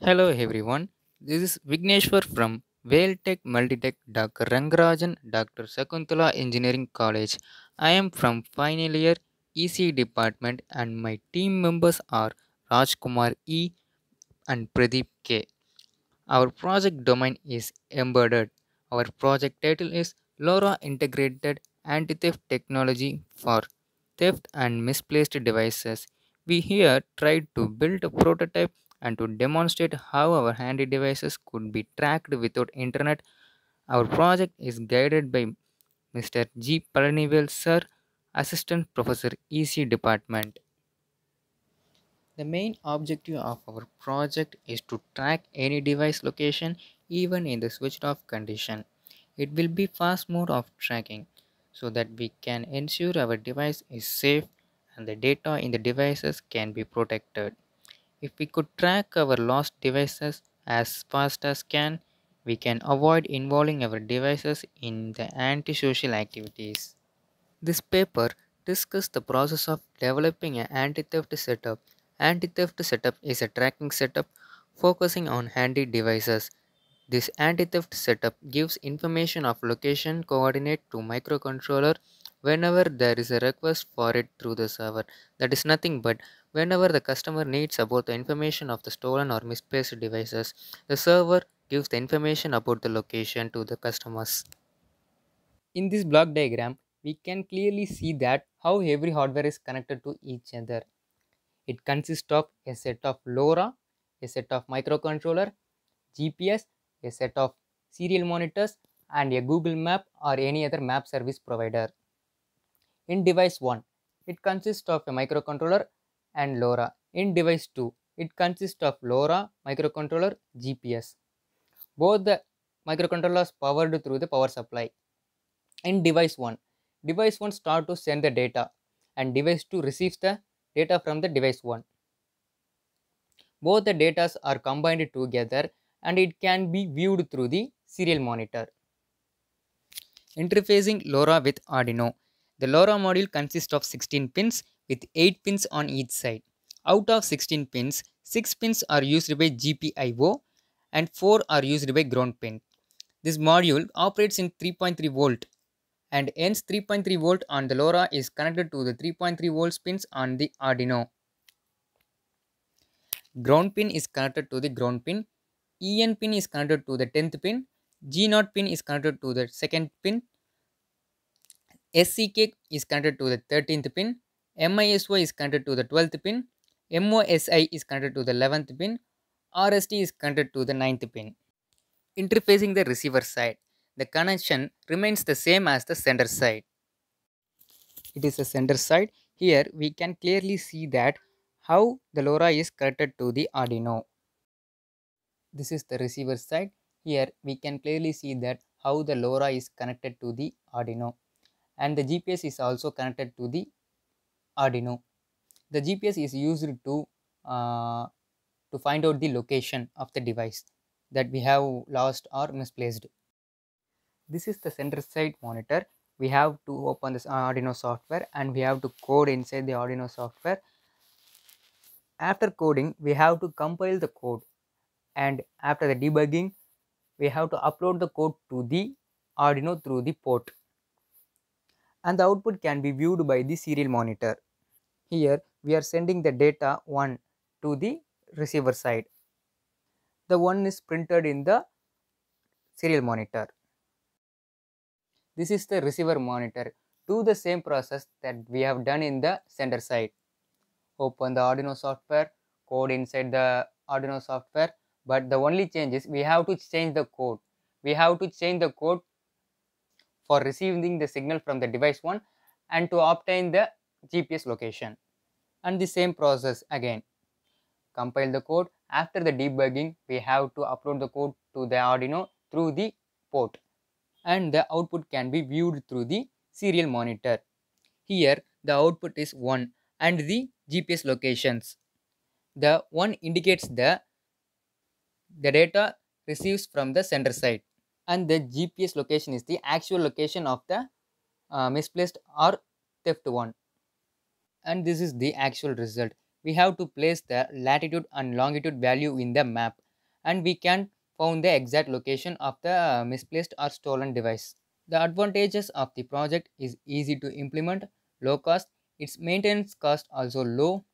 Hello everyone, this is Vigneshwar from Vailtech Multitech Dr. Rangarajan Dr. Sakuntala Engineering College. I am from final year EC department and my team members are Rajkumar E and Pradeep K. Our project domain is embedded. Our project title is LoRa Integrated Anti-Theft Technology for Theft and Misplaced Devices. We here tried to build a prototype and to demonstrate how our handy devices could be tracked without internet. Our project is guided by Mr. G. Palanivel Sir, Assistant Professor EC Department. The main objective of our project is to track any device location even in the switched off condition. It will be fast mode of tracking so that we can ensure our device is safe and the data in the devices can be protected. If we could track our lost devices as fast as can, we can avoid involving our devices in the antisocial activities. This paper discussed the process of developing an anti-theft setup. Anti-theft setup is a tracking setup focusing on handy devices. This anti-theft setup gives information of location coordinate to microcontroller whenever there is a request for it through the server. That is nothing but whenever the customer needs about the information of the stolen or misplaced devices, the server gives the information about the location to the customers. In this block diagram, we can clearly see that how every hardware is connected to each other. It consists of a set of LoRa, a set of microcontroller, GPS, a set of serial monitors, and a Google Map or any other map service provider. In device 1, it consists of a microcontroller and LoRa. In device 2, it consists of LoRa, microcontroller, GPS. Both the microcontrollers powered through the power supply. In device 1 start to send the data and device 2 receives the data from the device 1. Both the data are combined together and it can be viewed through the serial monitor. Interfacing LoRa with Arduino. The LoRa module consists of 16 pins with 8 pins on each side. Out of 16 pins, 6 pins are used by GPIO and 4 are used by ground pin. This module operates in 3.3 volt and hence 3.3 volt on the LoRa is connected to the 3.3 volts pins on the Arduino. Ground pin is connected to the ground pin, EN pin is connected to the 10th pin, G0 pin is connected to the 2nd pin, SCK is connected to the 13th pin, MISO is connected to the 12th pin, MOSI is connected to the 11th pin, RST is connected to the 9th pin. Interfacing the receiver side. The connection remains the same as the sender side. It is the center side. Here we can clearly see that how the LoRa is connected to the Arduino. This is the receiver side. Here we can clearly see that how the LoRa is connected to the Arduino and the GPS is also connected to the Arduino. The GPS is used uh, to find out the location of the device that we have lost or misplaced. This is the center side monitor. We have to open this Arduino software and we have to code inside the Arduino software. After coding, we have to compile the code, and after the debugging, we have to upload the code to the Arduino through the port, and the output can be viewed by the serial monitor. Here we are sending the data 1 to the receiver side. The 1 is printed in the serial monitor. This is the receiver monitor. Do the same process that we have done in the sender side. Open the Arduino software, code inside the Arduino software, but the only change is we have to change the code. We have to change the code for receiving the signal from the device 1 and to obtain the GPS location. And the same process again. Compile the code. After the debugging, we have to upload the code to the Arduino through the port, and the output can be viewed through the serial monitor. Here the output is 1 and the GPS locations. The 1 indicates the data receives from the sender side, and the GPS location is the actual location of the misplaced or theft one. And this is the actual result. We have to place the latitude and longitude value in the map, and we can found the exact location of the misplaced or stolen device. The advantages of the project is easy to implement, low cost, its maintenance cost also low,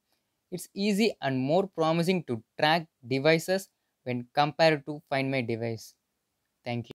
it's easy and more promising to track devices when compared to Find My Device. Thank you.